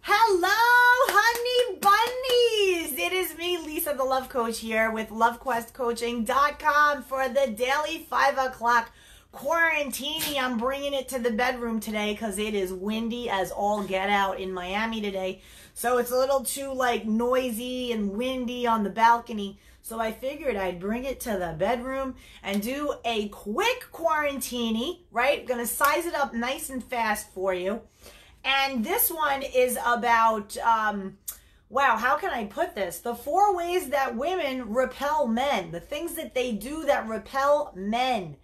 Hello, honey bunnies! It is me, Lisa the Love Coach, here with LoveQuestCoaching.com for the daily 5 o'clock quarantine. I'm bringing it to the bedroom today because it is windy as all get out in Miami today. So it's a little too noisy and windy on the balcony. So I figured I'd bring it to the bedroom and do a quick quarantini, right? Gonna size it up nice and fast for you. And this one is about, wow, how can I put this? The 4 ways that women repel men, the things that they do that repel men.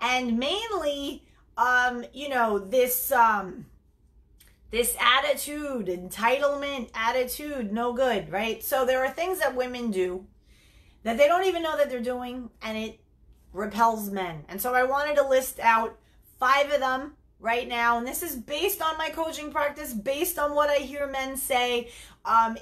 And mainly, this attitude, entitlement attitude, no good, right? So there are things that women do that they don't even know that they're doing, and it repels men. And so I wanted to list out 5 of them right now, and this is based on my coaching practice, based on what I hear men say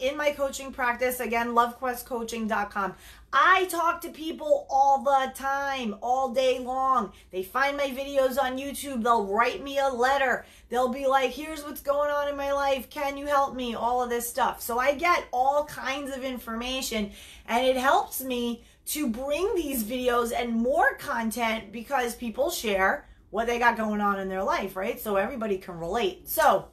in my coaching practice. Again, LoveQuestCoaching.com. I talk to people all the time, all day long. They find my videos on YouTube. They'll write me a letter. They'll be like, here's what's going on in my life. Can you help me? All of this stuff. So I get all kinds of information, and it helps me to bring these videos and more content because people share what they got going on in their life, right? So everybody can relate. So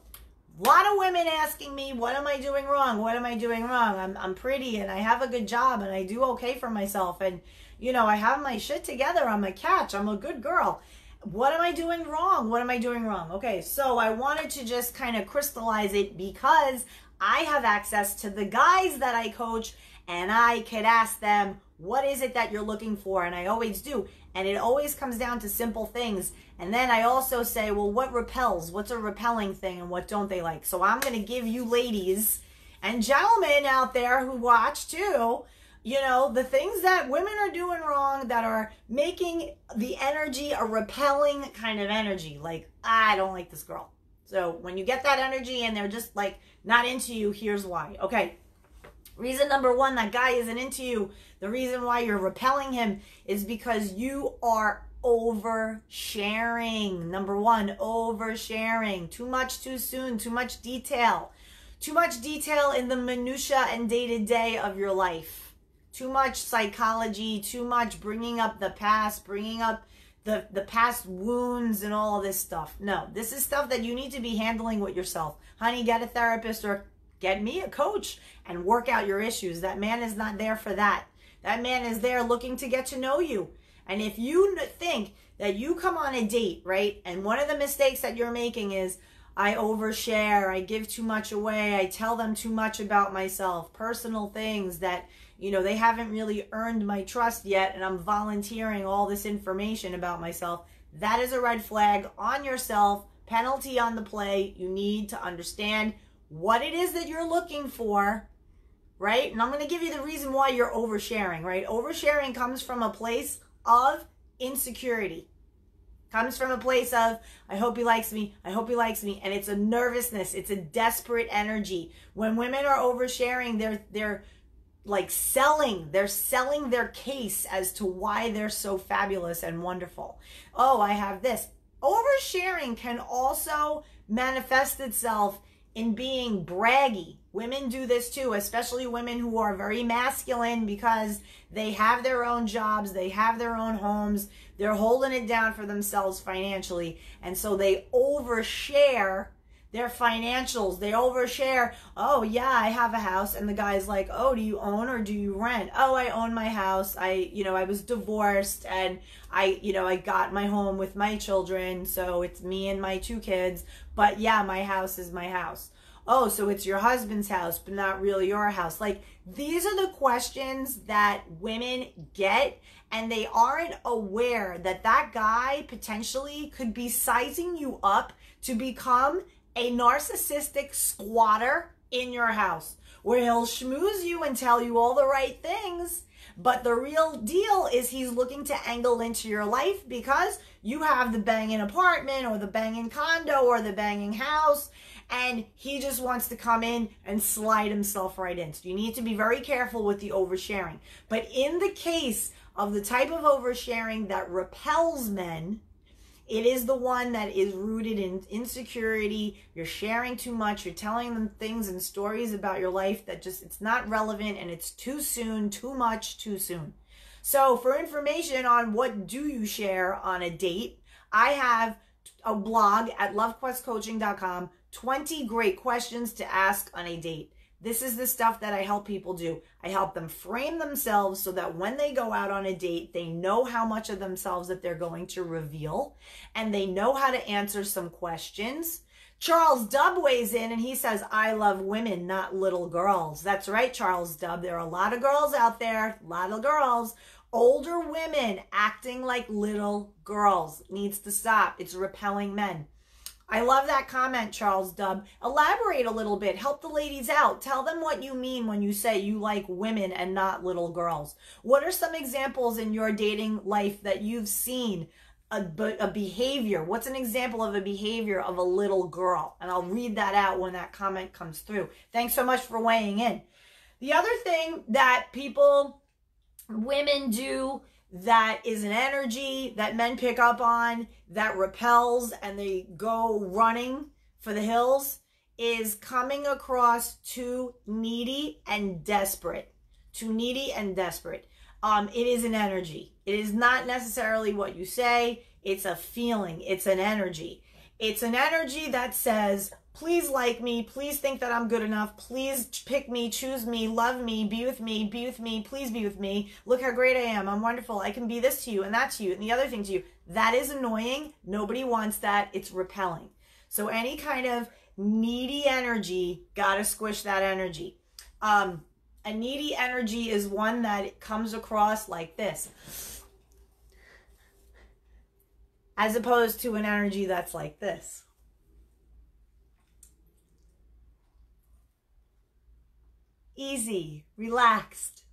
a lot of women asking me, what am I doing wrong? What am I doing wrong? I'm pretty and I have a good job and I do okay for myself. And, I have my shit together. I'm a catch. I'm a good girl. What am I doing wrong? What am I doing wrong? Okay, so I wanted to just kind of crystallize it because I have access to the guys that I coach, and I could ask them, what is it that you're looking for? And I always do. And it always comes down to simple things. And then I also say, well, what repels? What's a repelling thing and what don't they like? So I'm going to give you ladies and gentlemen out there who watch too, the things that women are doing wrong that are making the energy a repelling kind of energy. Like, I don't like this girl. So when you get that energy and they're just not into you, here's why. Okay. Reason number 1, that guy isn't into you. The reason why you're repelling him is because you are oversharing. Number 1, oversharing. Too much too soon, too much detail. Too much detail in the minutia and day-to-day of your life. Too much psychology, too much bringing up the past, bringing up the past wounds and all of this stuff. No, this is stuff that you need to be handling with yourself. Honey, get a therapist or get me a coach and work out your issues. That man is not there for that. That man is there looking to get to know you. And if you think that you come on a date, right, and one of the mistakes that you're making is, I overshare, I give too much away, I tell them too much about myself, personal things that, they haven't really earned my trust yet, and I'm volunteering all this information about myself, that is a red flag on yourself, penalty on the play. You need to understand what it is that you're looking for, right? And I'm going to give you the reason why you're oversharing, right? Oversharing comes from a place of insecurity. Comes from a place of, I hope he likes me, I hope he likes me. And it's a nervousness. It's a desperate energy. When women are oversharing, they're selling. They're selling their case as to why they're so fabulous and wonderful. Oh, I have this. Oversharing can also manifest itself in being braggy. Women do this too, especially women who are very masculine because they have their own jobs, they have their own homes, they're holding it down for themselves financially, and so they overshare their financials. They overshare, oh yeah, I have a house, and the guy's like, oh, do you own or do you rent? Oh, I own my house. I was divorced, and I got my home with my children, so it's me and my 2 kids, but yeah, my house is my house. Oh, so it's your husband's house, but not really your house. These are the questions that women get, and they aren't aware that that guy potentially could be sizing you up to become a narcissistic squatter in your house, where he'll schmooze you and tell you all the right things, but the real deal is he's looking to angle into your life because you have the banging apartment or the banging condo or the banging house, and he just wants to come in and slide himself right in. So you need to be very careful with the oversharing. But in the case of the type of oversharing that repels men, It is the one that is rooted in insecurity. You're sharing too much. You're telling them things and stories about your life that just, it's not relevant, and it's too soon, too much, too soon. So for information on what do you share on a date, I have a blog at lovequestcoaching.com, 20 great questions to ask on a date. This is the stuff that I help people do. I help them frame themselves so that when they go out on a date, they know how much of themselves that they're going to reveal, and they know how to answer some questions. Charles Dubb weighs in and he says, I love women, not little girls. That's right, Charles Dubb. There are a lot of girls out there, a lot of girls. Older women acting like little girls needs to stop. It's repelling men. I love that comment, Charles Dubb. Elaborate a little bit. Help the ladies out. Tell them what you mean when you say you like women and not little girls. What are some examples in your dating life that you've seen a behavior? What's an example of a behavior of a little girl? And I'll read that out when that comment comes through. Thanks so much for weighing in. The other thing that women do that is an energy that men pick up on, that repels, and they go running for the hills, is coming across too needy and desperate. Too needy and desperate. It is an energy. It is not necessarily what you say. It's a feeling. It's an energy. It's an energy that says, please like me. Please think that I'm good enough. Please pick me, choose me, love me, be with me, be with me. Please be with me. Look how great I am. I'm wonderful. I can be this to you and that to you and the other thing to you. That is annoying. Nobody wants that. It's repelling. So any kind of needy energy, gotta squish that energy. A needy energy is one that comes across like this, as opposed to an energy that's like this. Easy, relaxed.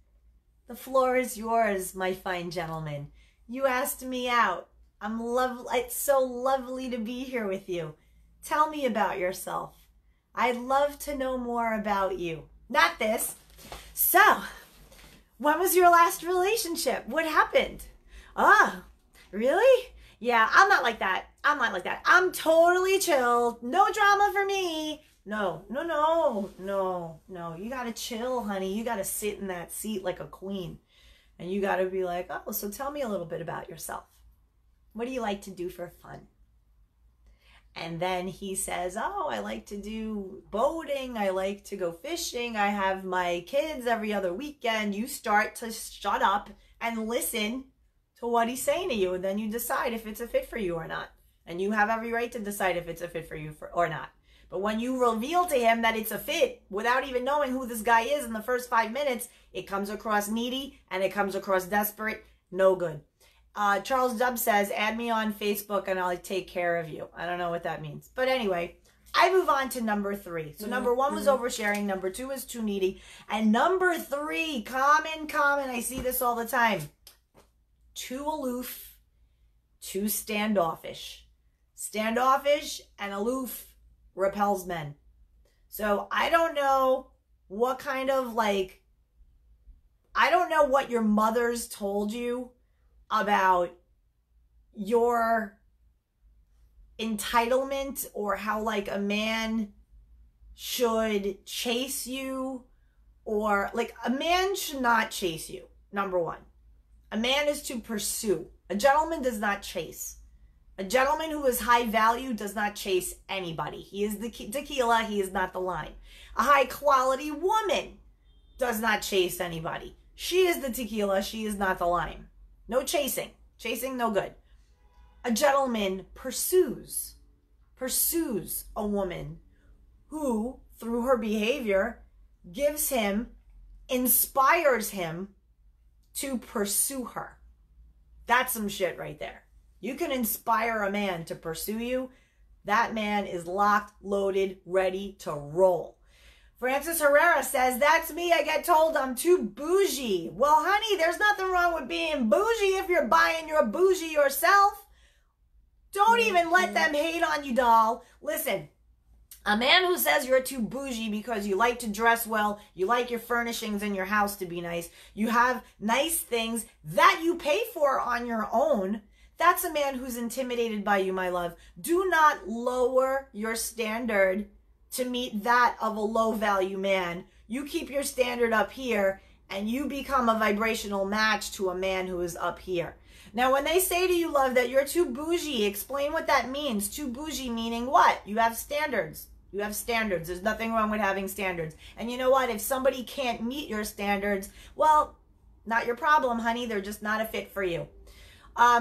The floor is yours, my fine gentleman. You asked me out. It's so lovely to be here with you. Tell me about yourself. I'd love to know more about you. Not this. So, when was your last relationship? What happened? Ah, really? Yeah, I'm not like that. I'm not like that. I'm totally chill. No drama for me. No. You gotta chill, honey. You gotta sit in that seat like a queen. And you gotta be like, oh, so tell me a little bit about yourself. What do you like to do for fun? And then he says, oh, I like to do boating. I like to go fishing. I have my kids every other weekend. You start to shut up and listen to what he's saying to you. And then you decide if it's a fit for you or not. And you have every right to decide if it's a fit for you or not. But when you reveal to him that it's a fit without even knowing who this guy is in the first 5 minutes, it comes across needy and it comes across desperate. No good. Charles Dubb says, add me on Facebook and I'll take care of you. I don't know what that means. But anyway, I move on to number 3. So number 1 was oversharing. Number 2 is too needy. And number 3, common, I see this all the time. Too aloof, too standoffish. Standoffish and aloof repels men. So I don't know what kind of I don't know what your mother's told you about your entitlement or how a man should chase you, or a man should not chase you. Number 1, a man is to pursue. A gentleman does not chase. A gentleman who is high value does not chase anybody. He is the tequila. He is not the line. A high quality woman does not chase anybody. She is the tequila. She is not the lime. No chasing. Chasing, no good. A gentleman pursues a woman who, through her behavior, inspires him to pursue her. That's some shit right there. You can inspire a man to pursue you. That man is locked, loaded, ready to roll. Francis Herrera says, that's me. I get told I'm too bougie. Well, honey, there's nothing wrong with being bougie if you're buying your bougie yourself. Don't even let them hate on you, doll. Listen, a man who says you're too bougie because you like to dress well, you like your furnishings in your house to be nice, you have nice things that you pay for on your own, That's a man who's intimidated by you, my love. Do not lower your standard to meet that of a low value man. You keep your standard up here and you become a vibrational match to a man who is up here. Now, when they say to you, love, that you're too bougie, explain what that means. Too bougie meaning what? You have standards. You have standards. There's nothing wrong with having standards. And you know what? If somebody can't meet your standards, well, not your problem, honey. They're just not a fit for you.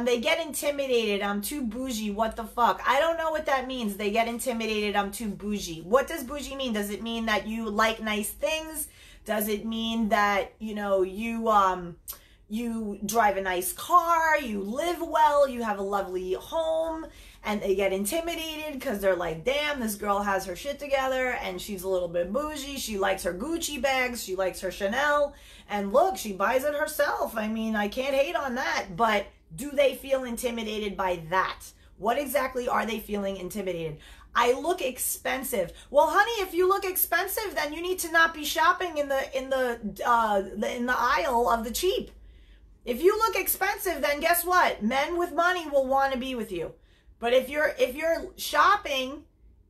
They get intimidated. I'm too bougie. What the fuck? I don't know what that means. They get intimidated. I'm too bougie. What does bougie mean? Does it mean that you like nice things? Does it mean that, you know, you drive a nice car, you live well, you have a lovely home, and they get intimidated because they're like, damn, this girl has her shit together and she's a little bit bougie. She likes her Gucci bags. She likes her Chanel. And look, she buys it herself. I mean, I can't hate on that. But do they feel intimidated by that? What exactly are they feeling intimidated? I look expensive. Well, honey, if you look expensive, then you need to not be shopping in the aisle of the cheap. If you look expensive, then guess what? Men with money will want to be with you. But if you're shopping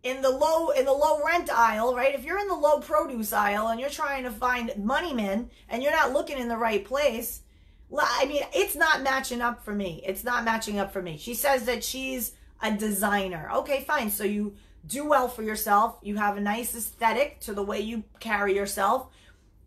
in the low rent aisle, right? If you're in the low produce aisle and you're trying to find money men and you're not looking in the right place, well, I mean, it's not matching up for me. It's not matching up for me. She says that she's a designer. Okay, fine. So you do well for yourself. You have a nice aesthetic to the way you carry yourself.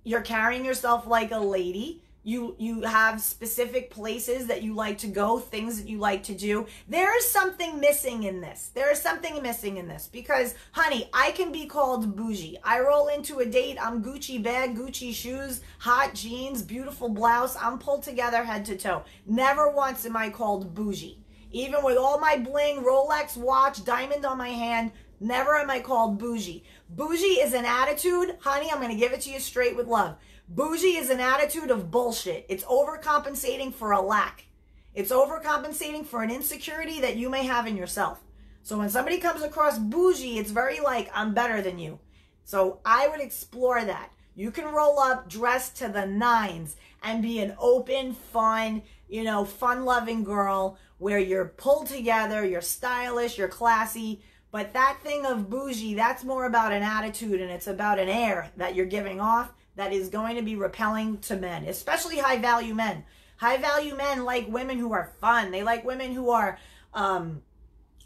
You're carrying yourself like a lady. You have specific places that you like to go, things that you like to do. There is something missing in this. There is something missing in this because, honey, I can be called bougie. I roll into a date, I'm Gucci bag, Gucci shoes, hot jeans, beautiful blouse. I'm pulled together head to toe. Never once am I called bougie. Even with all my bling, Rolex watch, diamond on my hand, never am I called bougie. Bougie is an attitude. Honey, I'm going to give it to you straight with love. Bougie is an attitude of bullshit. It's overcompensating for a lack. It's overcompensating for an insecurity that you may have in yourself. So when somebody comes across bougie, it's very like, I'm better than you. So I would explore that. You can roll up dressed to the nines and be an open, fun, you know, fun-loving girl where you're pulled together, you're stylish, you're classy. But that thing of bougie, that's more about an attitude and it's about an air that you're giving off that is going to be repelling to men, especially high-value men. High-value men like women who are fun. They like women who are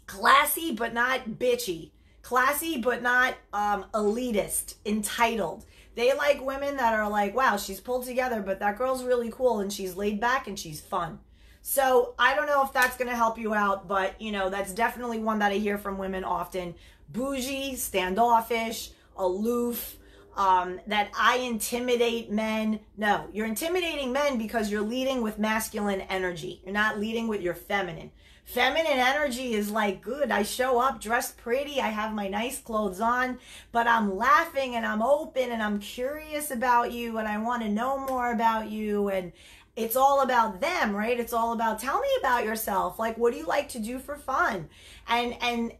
classy but not bitchy. Classy but not elitist, entitled. They like women that are like, wow, she's pulled together, but that girl's really cool and she's laid back and she's fun. So I don't know if that's going to help you out, but, you know, that's definitely one that I hear from women often. Bougie, standoffish, aloof, that I intimidate men. No, you're intimidating men because you're leading with masculine energy. You're not leading with your feminine. Feminine energy is like, good, I show up dressed pretty, I have my nice clothes on, but I'm laughing and I'm open and I'm curious about you and I want to know more about you. And it's all about them, right? It's all about, tell me about yourself. Like, what do you like to do for fun? And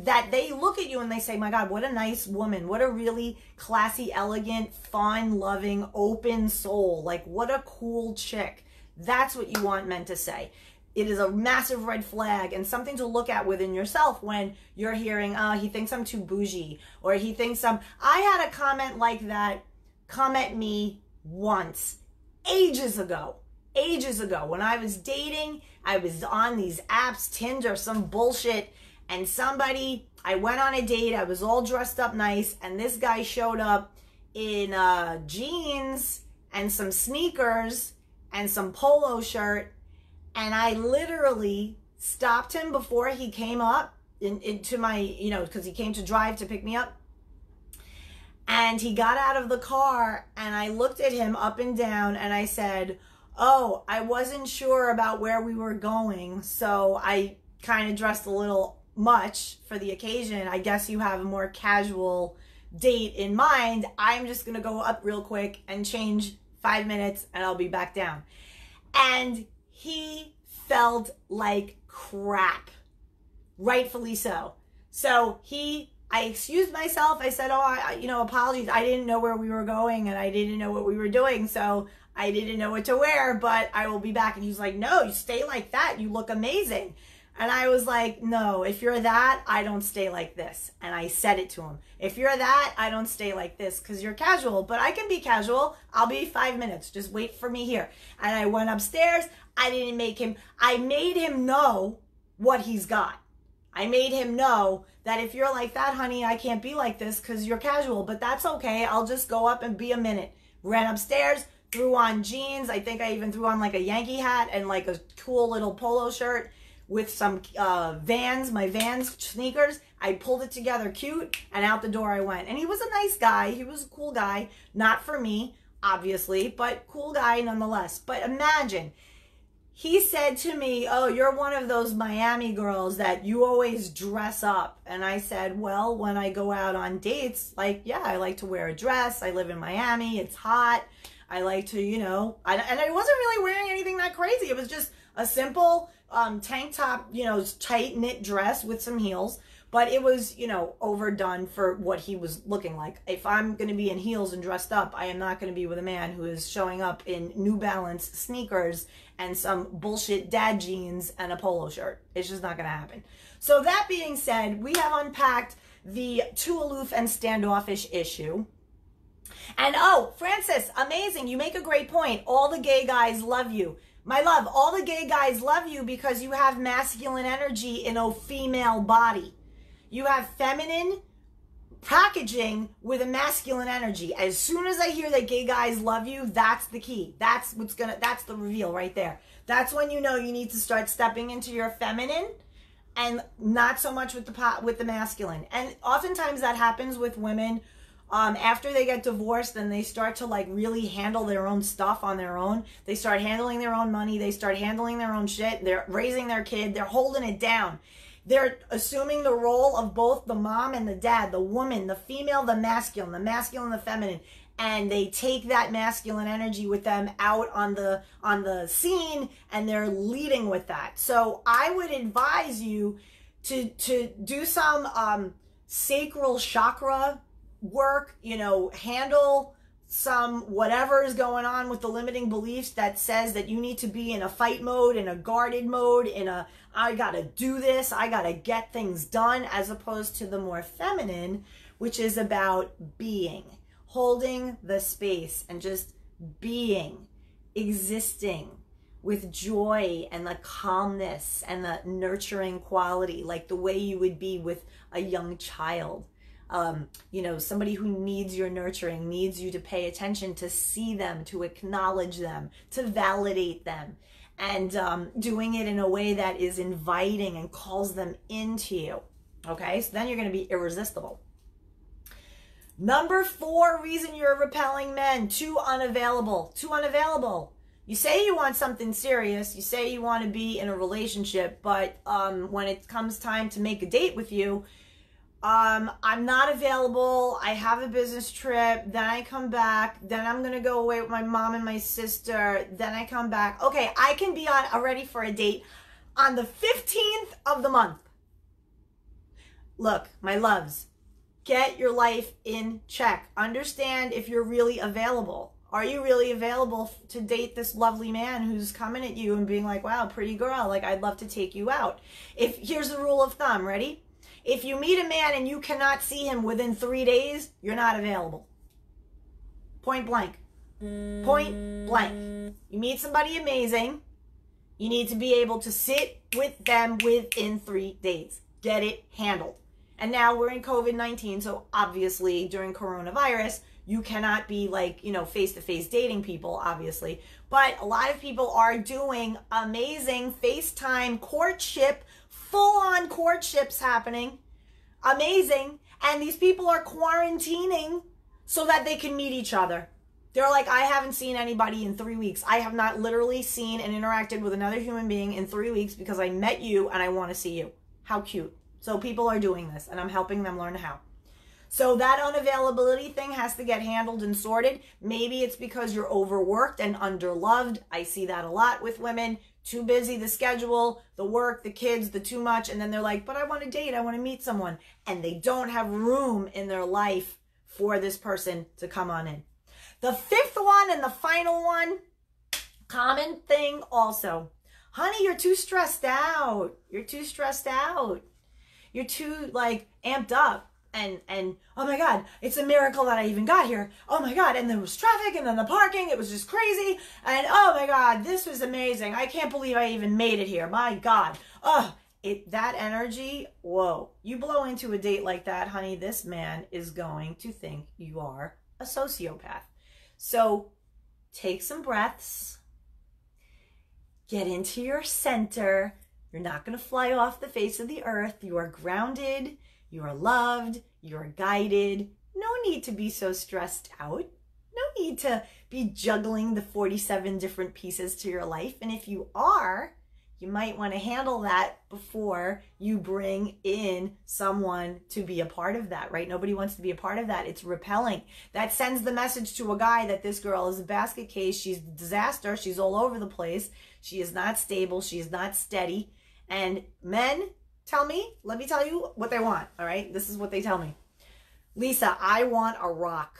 that they look at you and they say, my God, what a nice woman. What a really classy, elegant, fun, loving, open soul. Like, what a cool chick. That's what you want men to say. It is a massive red flag and something to look at within yourself when you're hearing, oh, he thinks I'm too bougie, or he thinks I had a comment like that come at me once, ages ago when I was dating. I was on these apps, Tinder, some bullshit, and I went on a date, I was all dressed up nice, and this guy showed up in jeans and some sneakers and some polo shirt. And I literally stopped him before he came up into my, you know, because he came to drive to pick me up. And he got out of the car and I looked at him up and down and I said, oh, I wasn't sure about where we were going. So I kind of dressed a little much for the occasion. I guess you have a more casual date in mind. I'm just going to go up real quick and change 5 minutes and I'll be back down. And he felt like crap, rightfully so. So I excused myself. I said, oh, apologies. I didn't know where we were going and I didn't know what we were doing. So I didn't know what to wear, but I will be back. And he was like, no, you stay like that. You look amazing. And I was like, no, if you're that, I don't stay like this. And I said it to him. If you're that, I don't stay like this because you're casual. But I can be casual. I'll be 5 minutes. Just wait for me here. And I went upstairs. I made him know what he's got. I made him know that if you're like that, honey, I can't be like this because you're casual. But that's okay. I'll just go up and be a minute. Ran upstairs, threw on jeans. I think I even threw on like a Yankee hat and like a cool little polo shirt with some my Vans sneakers. I pulled it together cute and out the door I went. And he was a nice guy. He was a cool guy. Not for me, obviously, but cool guy nonetheless. But imagine, he said to me, oh, you're one of those Miami girls that you always dress up. And I said, well, when I go out on dates, like, yeah, I like to wear a dress. I live in Miami. It's hot. I like to, and I wasn't really wearing anything that crazy. It was just a simple tank top, tight knit dress with some heels. But it was, overdone for what he was looking like. If I'm going to be in heels and dressed up, I am not going to be with a man who is showing up in New Balance sneakers and some bullshit dad jeans and a polo shirt. It's just not going to happen. So that being said, we have unpacked the too aloof and standoffish issue. And oh, Francis, amazing. You make a great point. All the gay guys love you. My love, all the gay guys love you because you have masculine energy in a female body. You have feminine packaging with a masculine energy. As soon as I hear that gay guys love you, that's the key. That's the reveal right there. That's when you know you need to start stepping into your feminine and not so much with the masculine. And oftentimes that happens with women after they get divorced, then they start to like really handle their own stuff on their own. They start handling their own money. They start handling their own shit. They're raising their kid. They're holding it down. They're assuming the role of both the mom and the dad, the woman, the female, the masculine, the feminine. And they take that masculine energy with them out on the scene, and they're leading with that. So I would advise you to do some sacral chakra work, handle some whatever is going on with the limiting beliefs that says that you need to be in a fight mode, in a guarded mode, I gotta do this, I gotta get things done, as opposed to the more feminine, which is about being, holding the space and just being, existing with joy and the calmness and the nurturing quality, like the way you would be with a young child. Somebody who needs your nurturing, needs you to pay attention, to see them, to acknowledge them, to validate them, and doing it in a way that is inviting and calls them into you. Okay, so then you're going to be irresistible. Number 4 reason you're repelling men: too unavailable. Too unavailable. You say you want something serious, you say you want to be in a relationship, but when it comes time to make a date with you, I'm not available, I have a business trip, then I come back, then I'm going to go away with my mom and my sister, then I come back. Okay, I can be ready for a date on the 15th of the month. Look, my loves, get your life in check. Understand if you're really available. Are you really available to date this lovely man who's coming at you and being like, wow, pretty girl, like I'd love to take you out? Here's the rule of thumb, ready? If you meet a man and you cannot see him within 3 days, you're not available. Point blank. Point blank. You meet somebody amazing, you need to be able to sit with them within 3 days. Get it handled. And now we're in COVID-19, so obviously during coronavirus, you cannot be like, face-to-face dating people, obviously. But a lot of people are doing amazing FaceTime courtship, full-on courtships happening. Amazing. And these people are quarantining so that they can meet each other. They're like, I haven't seen anybody in 3 weeks. I have not literally seen and interacted with another human being in 3 weeks because I met you and I want to see you. How cute. So people are doing this and I'm helping them learn how. So that unavailability thing has to get handled and sorted. Maybe it's because you're overworked and underloved. I see that a lot with women. Too busy, the schedule, the work, the kids, the too much. And then they're like, but I want to date. I want to meet someone. And they don't have room in their life for this person to come on in. The fifth one and the final one, common thing also. Honey, you're too stressed out. You're too stressed out. You're too like amped up. And oh my God, it's a miracle that I even got here. Oh my God, and there was traffic and then the parking, it was just crazy. And oh my God, this was amazing. I can't believe I even made it here. My God. Oh, that energy, whoa. You blow into a date like that, honey, this man is going to think you are a sociopath. So take some breaths. Get into your center. You're not going to fly off the face of the earth. You are grounded. You are loved, you are guided. No need to be so stressed out. No need to be juggling the 47 different pieces to your life. And if you are, you might want to handle that before you bring in someone to be a part of that, right? Nobody wants to be a part of that. It's repelling. That sends the message to a guy that this girl is a basket case. She's a disaster. She's all over the place. She is not stable. She is not steady. And men, let me tell you what they want, all right? This is what they tell me. Lisa, I want a rock.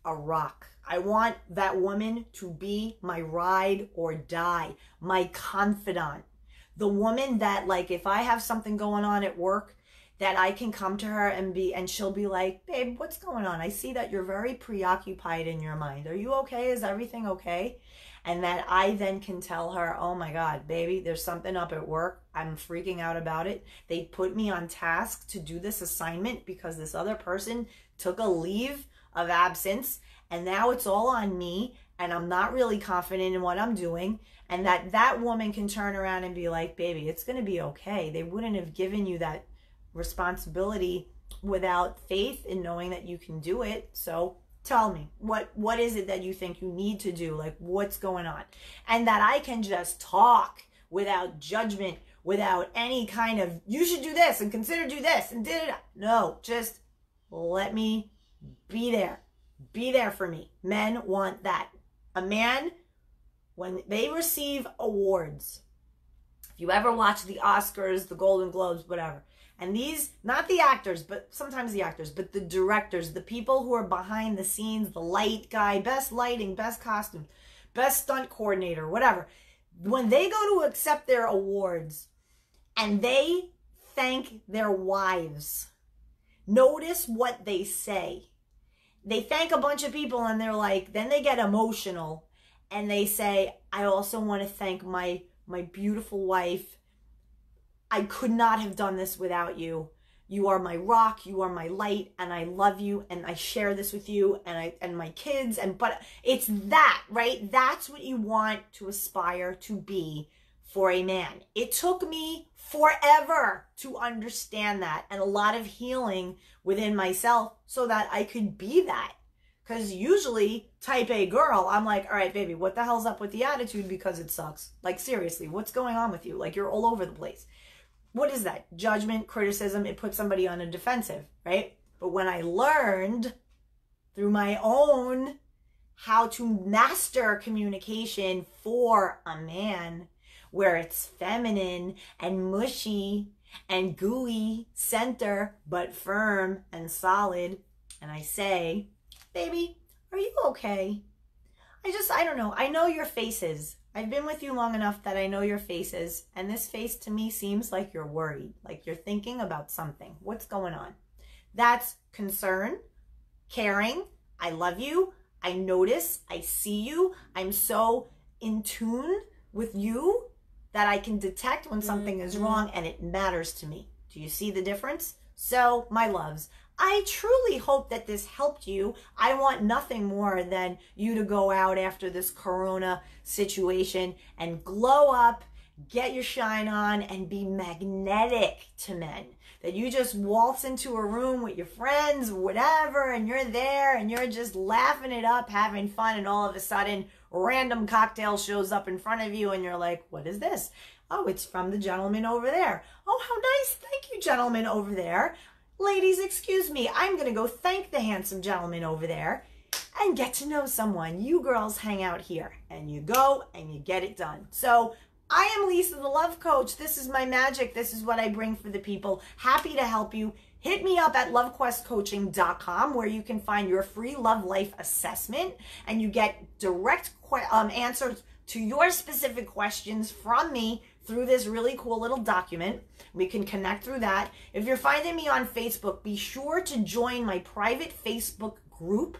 A rock. I want that woman to be my ride or die, my confidant. The woman that, like, if I have something going on at work, that I can come to her and she'll be like, babe, what's going on? I see that you're very preoccupied in your mind. Are you okay? Is everything okay? And that I then can tell her, oh my God, baby, there's something up at work. I'm freaking out about it. They put me on task to do this assignment because this other person took a leave of absence. And now it's all on me. And I'm not really confident in what I'm doing. And that woman can turn around and be like, baby, it's going to be okay. They wouldn't have given you that responsibility without faith in knowing that you can do it. So tell me, what is it that you think you need to do? Like, what's going on? And that I can just talk without judgment, without any kind of, you should do this and consider do this and did it. No, just let me be there. Be there for me. Men want that. A man, when they receive awards, if you ever watch the Oscars, the Golden Globes, whatever, and these, not the actors, but sometimes the actors, but the directors, the people who are behind the scenes, the light guy, best lighting, best costume, best stunt coordinator, whatever. When they go to accept their awards and they thank their wives, notice what they say. They thank a bunch of people and they're like, then they get emotional and they say, I also want to thank my beautiful wife. I could not have done this without you. You are my rock, you are my light, and I love you, and I share this with you, and my kids, but it's that, right? That's what you want to aspire to be for a man. It took me forever to understand that, and a lot of healing within myself so that I could be that. Because usually, type A girl, I'm like, all right, baby, what the hell's up with the attitude? Because it sucks. Like, seriously, what's going on with you? Like, you're all over the place. What is that? Judgment, criticism, it puts somebody on a defensive, right? But when I learned through my own how to master communication for a man, where it's feminine and mushy and gooey, center, but firm and solid, and I say, baby, are you okay? I don't know. I know your faces. I've been with you long enough that I know your faces, and this face to me seems like you're worried, like you're thinking about something. What's going on? That's concern, caring. I love you. I notice. I see you. I'm so in tune with you that I can detect when something is wrong, and it matters to me. Do you see the difference? So, my loves, I truly hope that this helped you. I want nothing more than you to go out after this corona situation and glow up, get your shine on, and be magnetic to men. That you just waltz into a room with your friends, whatever, and you're there and you're just laughing it up, having fun, and all of a sudden, random cocktail shows up in front of you and you're like, what is this? Oh, it's from the gentleman over there. Oh, how nice. Thank you, gentleman over there. ladies, excuse me, I'm going to go thank the handsome gentleman over there and get to know someone. You girls hang out here, and you go and you get it done. So I am Lisa, the love coach. This is my magic. This is what I bring for the people. Happy to help you. Hit me up at lovequestcoaching.com, where you can find your free love life assessment, and you get direct answers to your specific questions from me through this really cool little document. We can connect through that. If you're finding me on Facebook, be sure to join my private Facebook group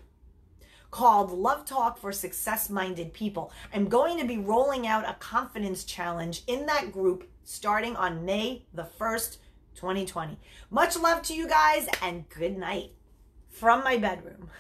called Love Talk for Success-Minded People. I'm going to be rolling out a confidence challenge in that group starting on May the 1st, 2020. Much love to you guys, and good night from my bedroom.